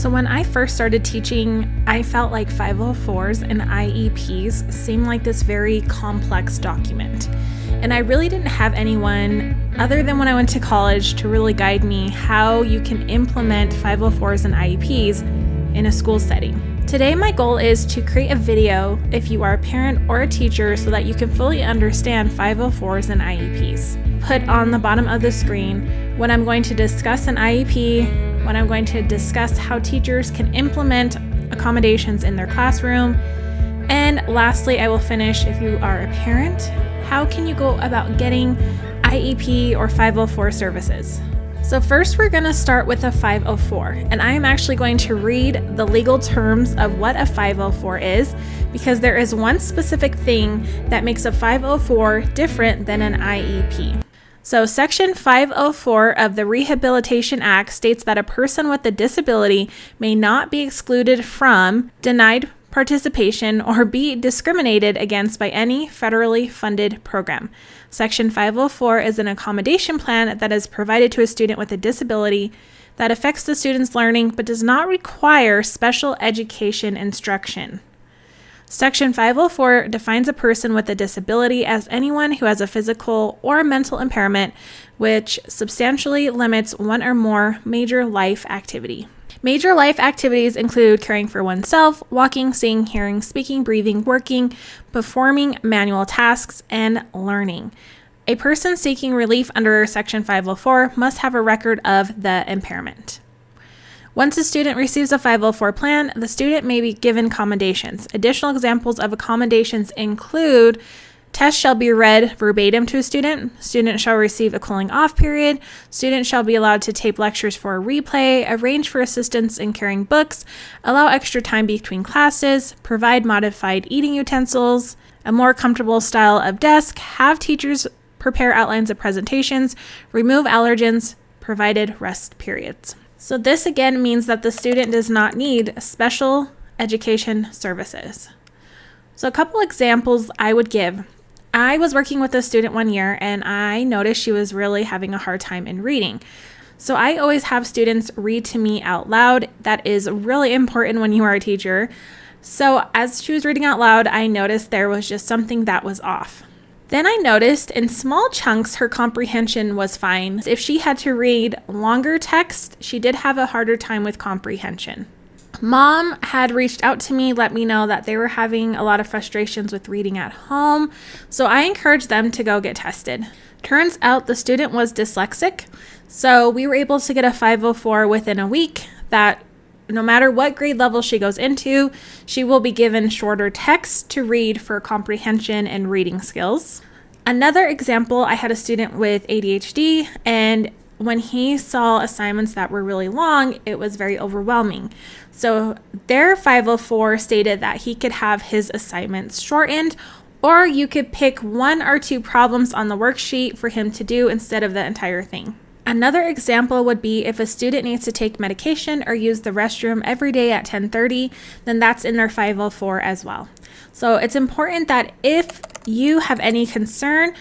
So when I first started teaching, I felt like 504s and IEPs seemed like this very complex document. And I really didn't have anyone other than when I went to college to really guide me how you can implement 504s and IEPs in a school setting. Today, my goal is to create a video if you are a parent or a teacher so that you can fully understand 504s and IEPs. Put on the bottom of the screen when I'm going to discuss an IEP, when I'm going to discuss how teachers can implement accommodations in their classroom, and lastly, I will finish if you are a parent, how can you go about getting IEP or 504 services? So first we're going to start with a 504, and I am actually going to read the legal terms of what a 504 is, because there is one specific thing that makes a 504 different than an IEP. So Section 504 of the Rehabilitation Act states that a person with a disability may not be excluded from, denied participation, or be discriminated against by any federally funded program. Section 504 is an accommodation plan that is provided to a student with a disability that affects the student's learning but does not require special education instruction. Section 504 defines a person with a disability as anyone who has a physical or mental impairment which substantially limits one or more major life activity. Major life activities include caring for oneself, walking, seeing, hearing, speaking, breathing, working, performing manual tasks, and learning. A person seeking relief under Section 504 must have a record of the impairment. Once a student receives a 504 plan, the student may be given accommodations. Additional examples of accommodations include tests shall be read verbatim to a student. Student shall receive a cooling off period. Student shall be allowed to tape lectures for a replay, arrange for assistance in carrying books, allow extra time between classes, provide modified eating utensils, a more comfortable style of desk, have teachers prepare outlines of presentations, remove allergens, provided rest periods. So this again means that the student does not need special education services. So a couple examples I would give. I was working with a student one year and I noticed she was really having a hard time in reading. So I always have students read to me out loud. That is really important when you are a teacher. So as she was reading out loud, I noticed there was just something that was off. Then I noticed in small chunks her comprehension was fine. If she had to read longer text, she did have a harder time with comprehension. Mom had reached out to me, let me know that they were having a lot of frustrations with reading at home, so I encouraged them to go get tested. Turns out the student was dyslexic, so we were able to get a 504 within a week that no matter what grade level she goes into, she will be given shorter text to read for comprehension and reading skills. Another example, I had a student with ADHD, and when he saw assignments that were really long, it was very overwhelming. So their 504 stated that he could have his assignments shortened, or you could pick one or two problems on the worksheet for him to do instead of the entire thing. Another example would be if a student needs to take medication or use the restroom every day at 10:30, then that's in their 504 as well. So it's important that if you have any concern,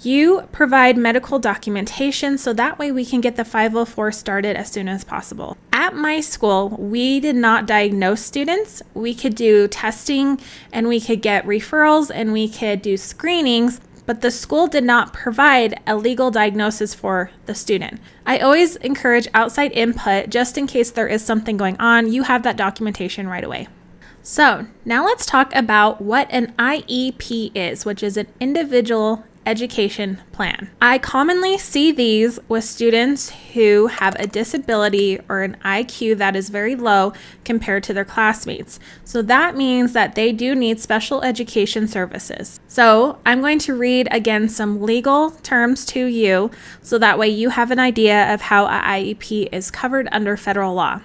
you provide medical documentation so that way we can get the 504 started as soon as possible. At my school, we did not diagnose students. We could do testing and we could get referrals and we could do screenings, but the school did not provide a legal diagnosis for the student. I always encourage outside input just in case there is something going on. You have that documentation right away. So now let's talk about what an IEP is, which is an individual education plan. I commonly see these with students who have a disability or an IQ that is very low compared to their classmates. So that means that they do need special education services. So I'm going to read again some legal terms to you so that way you have an idea of how an IEP is covered under federal law.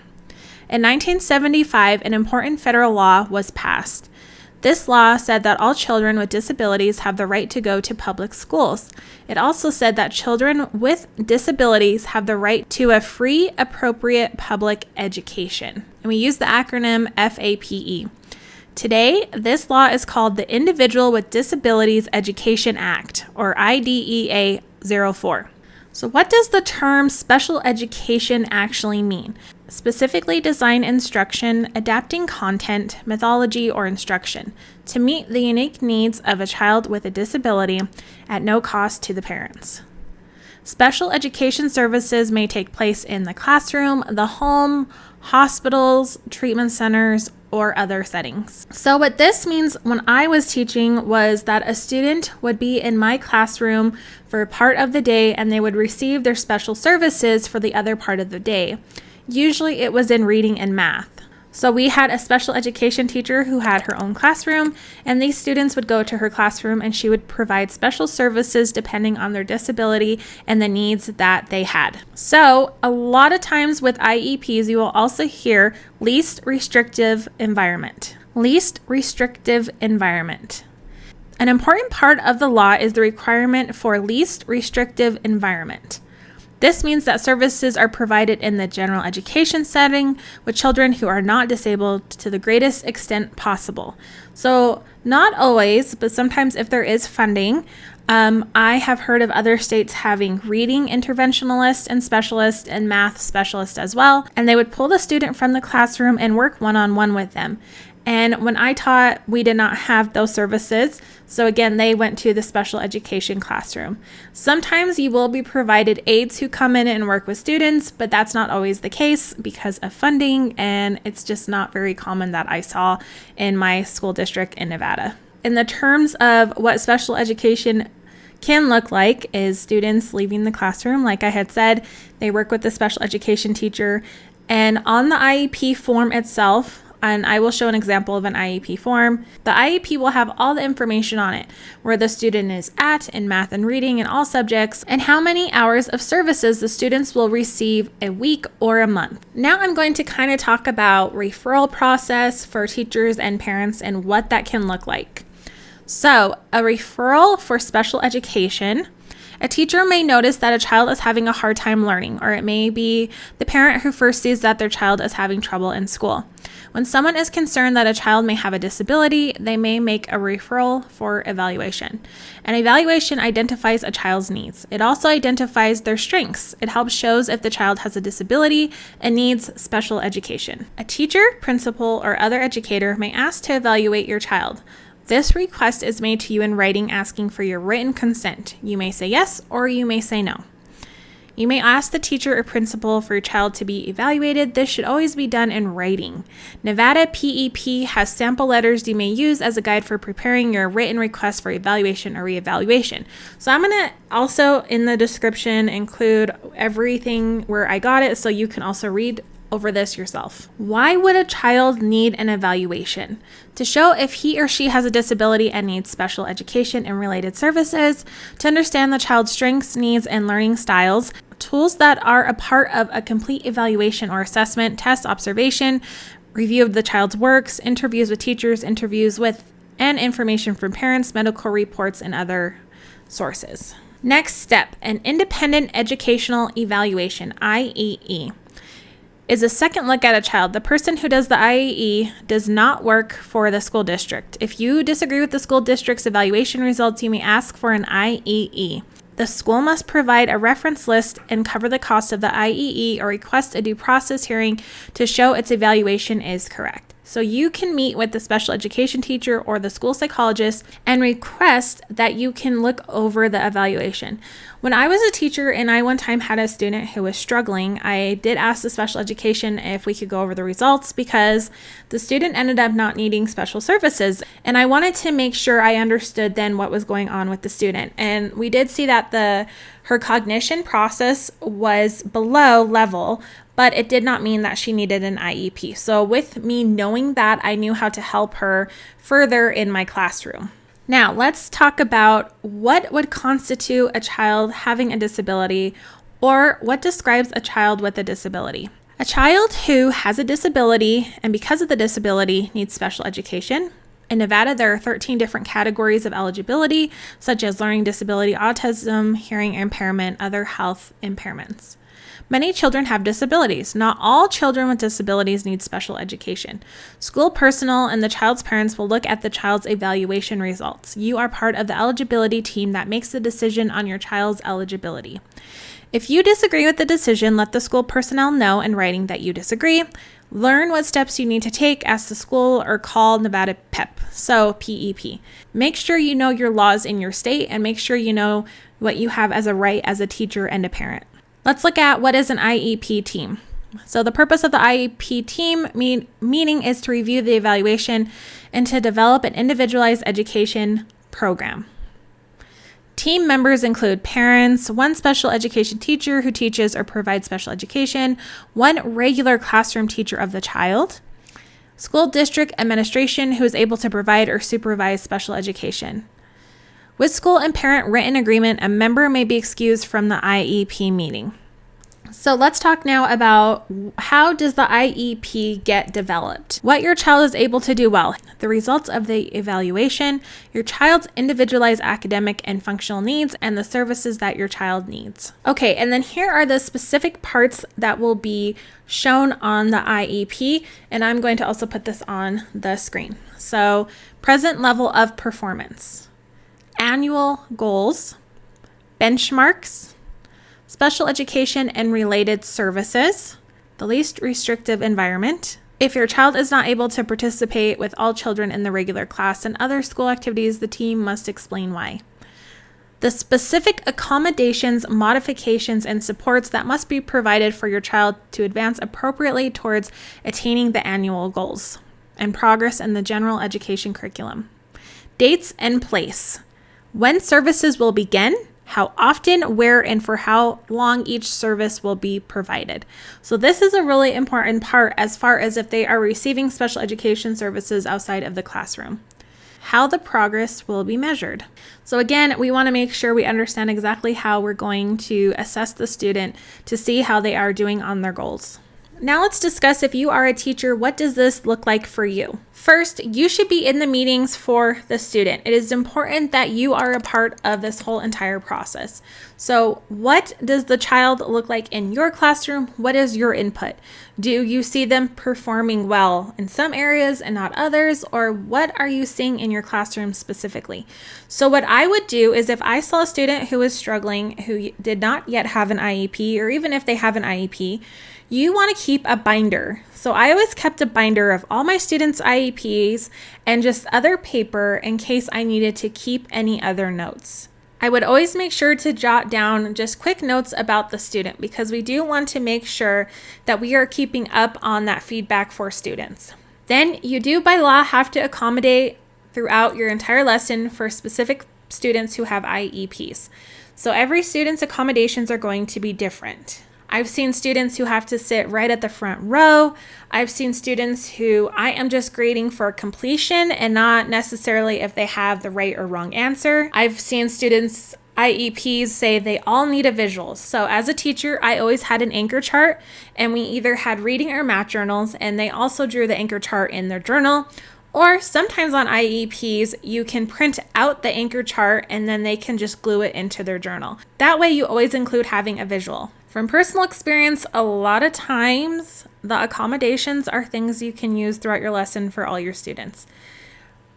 In 1975, an important federal law was passed. This law said that all children with disabilities have the right to go to public schools. It also said that children with disabilities have the right to a free, appropriate public education. And we use the acronym FAPE. Today, this law is called the Individual with Disabilities Education Act, or IDEA 04. So what does the term special education actually mean? specifically design instruction, adapting content, methodology, or instruction to meet the unique needs of a child with a disability at no cost to the parents. Special education services may take place in the classroom, the home, hospitals, treatment centers, or other settings. So what this means when I was teaching was that a student would be in my classroom for a part of the day and they would receive their special services for the other part of the day. Usually it was in reading and math. So we had a special education teacher who had her own classroom, and these students would go to her classroom and she would provide special services depending on their disability and the needs that they had. So a lot of times with IEPs, you will also hear least restrictive environment. Least restrictive environment. An important part of the law is the requirement for least restrictive environment. This means that services are provided in the general education setting with children who are not disabled to the greatest extent possible. So not always, but sometimes if there is funding, I have heard of other states having reading interventionalists and specialists and math specialists as well. And they would pull the student from the classroom and work one-on-one with them. And when I taught, we did not have those services. So again, they went to the special education classroom. Sometimes you will be provided aides who come in and work with students, but that's not always the case because of funding, and it's just not very common that I saw in my school district in Nevada. In the terms of what special education can look like is students leaving the classroom. Like I had said, they work with the special education teacher, and on the IEP form itself, and I will show an example of an IEP form. The IEP will have all the information on it, where the student is at in math and reading in all subjects, and how many hours of services the students will receive a week or a month. Now I'm going to kind of talk about referral process for teachers and parents and what that can look like. So a referral for special education. A teacher may notice that a child is having a hard time learning, or it may be the parent who first sees that their child is having trouble in school. When someone is concerned that a child may have a disability, they may make a referral for evaluation. An evaluation identifies a child's needs. It also identifies their strengths. It helps shows if the child has a disability and needs special education. A teacher, principal, or other educator may ask to evaluate your child. This request is made to you in writing asking for your written consent. You may say yes or you may say no. You may ask the teacher or principal for your child to be evaluated. This should always be done in writing. Nevada PEP has sample letters you may use as a guide for preparing your written request for evaluation or reevaluation. So I'm going to also in the description include everything where I got it so you can also read over this yourself. Why would a child need an evaluation? To show if he or she has a disability and needs special education and related services, to understand the child's strengths, needs, and learning styles, tools that are a part of a complete evaluation or assessment, test, observation, review of the child's works, interviews with teachers, interviews with, and information from parents, medical reports, and other sources. Next step, an independent educational evaluation, IEE. Is a second look at a child. The person who does the IEE does not work for the school district. If you disagree with the school district's evaluation results, you may ask for an IEE. The school must provide a reference list and cover the cost of the IEE or request a due process hearing to show its evaluation is correct. So you can meet with the special education teacher or the school psychologist and request that you can look over the evaluation. When I was a teacher and I one time had a student who was struggling, I did ask the special education if we could go over the results because the student ended up not needing special services. And I wanted to make sure I understood then what was going on with the student. And we did see that her cognition process was below level, but it did not mean that she needed an IEP. So with me knowing that, I knew how to help her further in my classroom. Now, let's talk about what would constitute a child having a disability, or what describes a child with a disability. A child who has a disability and because of the disability needs special education. In Nevada, there are 13 different categories of eligibility, such as learning disability, autism, hearing impairment, other health impairments. Many children have disabilities. Not all children with disabilities need special education. School personnel and the child's parents will look at the child's evaluation results. You are part of the eligibility team that makes the decision on your child's eligibility. If you disagree with the decision, let the school personnel know in writing that you disagree. Learn what steps you need to take, ask the school, or call Nevada PEP, so PEP. Make sure you know your laws in your state and make sure you know what you have as a right as a teacher and a parent. Let's look at what is an IEP team. So the purpose of the IEP team meeting is to review the evaluation and to develop an individualized education program. Team members include parents, one special education teacher who teaches or provides special education, one regular classroom teacher of the child, school district administration who is able to provide or supervise special education. With school and parent written agreement, a member may be excused from the IEP meeting. So let's talk now about how does the IEP get developed? What your child is able to do well, the results of the evaluation, your child's individualized academic and functional needs, and the services that your child needs. Okay, and then here are the specific parts that will be shown on the IEP, and I'm going to also put this on the screen. So present level of performance, annual goals, benchmarks, special education and related services, the least restrictive environment. If your child is not able to participate with all children in the regular class and other school activities, the team must explain why. The specific accommodations, modifications, and supports that must be provided for your child to advance appropriately towards attaining the annual goals and progress in the general education curriculum. Dates and place. When services will begin, how often, where, and for how long each service will be provided. So this is a really important part as far as if they are receiving special education services outside of the classroom. How the progress will be measured. So again, we want to make sure we understand exactly how we're going to assess the student to see how they are doing on their goals. Now let's discuss, if you are a teacher, what does this look like for you? First, you should be in the meetings for the student. It is important that you are a part of this whole entire process. So what does the child look like in your classroom? What is your input? Do you see them performing well in some areas and not others? Or what are you seeing in your classroom specifically? So what I would do is, if I saw a student who was struggling, who did not yet have an IEP, or even if they have an IEP, you want to keep a binder. So I always kept a binder of all my students' IEPs and just other paper in case I needed to keep any other notes. I would always make sure to jot down just quick notes about the student, because we do want to make sure that we are keeping up on that feedback for students. Then you do by law have to accommodate throughout your entire lesson for specific students who have IEPs. So every student's accommodations are going to be different. I've seen students who have to sit right at the front row. I've seen students who I am just grading for completion and not necessarily if they have the right or wrong answer. I've seen students' IEPs say they all need a visual. So as a teacher, I always had an anchor chart, and we either had reading or math journals, and they also drew the anchor chart in their journal. Or sometimes on IEPs, you can print out the anchor chart and then they can just glue it into their journal. That way you always include having a visual. From personal experience, a lot of times the accommodations are things you can use throughout your lesson for all your students.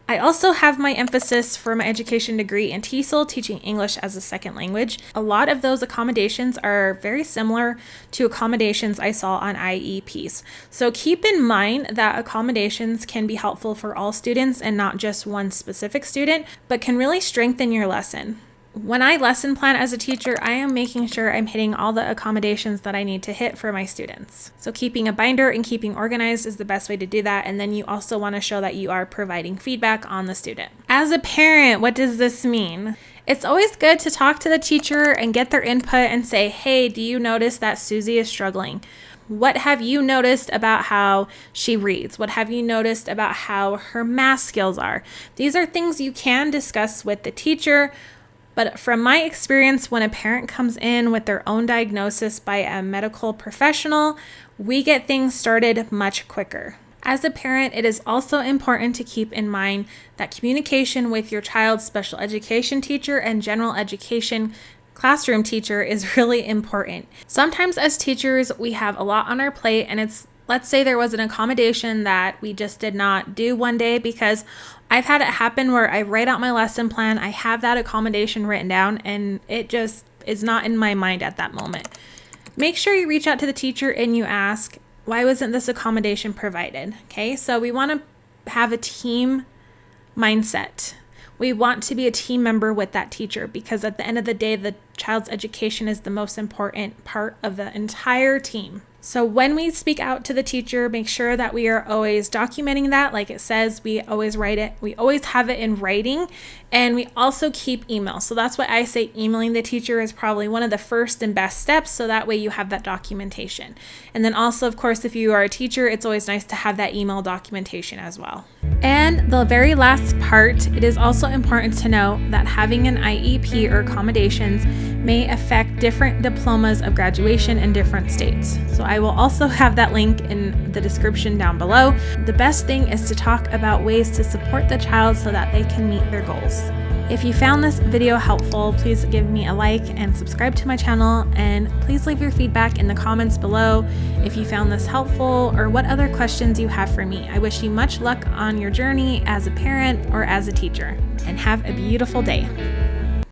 I also have my emphasis for my education degree in TESOL, teaching English as a second language. A lot of those accommodations are very similar to accommodations I saw on IEPs. So keep in mind that accommodations can be helpful for all students and not just one specific student, but can really strengthen your lesson. When I lesson plan as a teacher, I am making sure I'm hitting all the accommodations that I need to hit for my students. So keeping a binder and keeping organized is the best way to do that. And then you also want to show that you are providing feedback on the student. As a parent, what does this mean? It's always good to talk to the teacher and get their input and say, hey, do you notice that Susie is struggling? What have you noticed about how she reads? What have you noticed about how her math skills are? These are things you can discuss with the teacher. But from my experience, when a parent comes in with their own diagnosis by a medical professional, we get things started much quicker. As a parent, it is also important to keep in mind that communication with your child's special education teacher and general education classroom teacher is really important. Sometimes as teachers, we have a lot on our plate, and let's say there was an accommodation that we just did not do one day, because I've had it happen where I write out my lesson plan, I have that accommodation written down, and is not in my mind at that moment. Make sure you reach out to the teacher and you ask, why wasn't this accommodation provided? Okay, so we want to have a team mindset. We want to be a team member with that teacher, because at the end of the day, the child's education is the most important part of the entire team. So when we speak out to the teacher, make sure that we are always documenting that. Like it says, we always write it. We always have it in writing, and we also keep email. So that's why I say emailing the teacher is probably one of the first and best steps. So that way you have that documentation. And then also, of course, if you are a teacher, it's always nice to have that email documentation as well. And the very last part, it is also important to know that having an IEP or accommodations may affect different diplomas of graduation in different states. So I will also have that link in the description down below. The best thing is to talk about ways to support the child so that they can meet their goals. If you found this video helpful, please give me a like and subscribe to my channel, and please leave your feedback in the comments below if you found this helpful or what other questions you have for me. I wish you much luck on your journey as a parent or as a teacher, and have a beautiful day.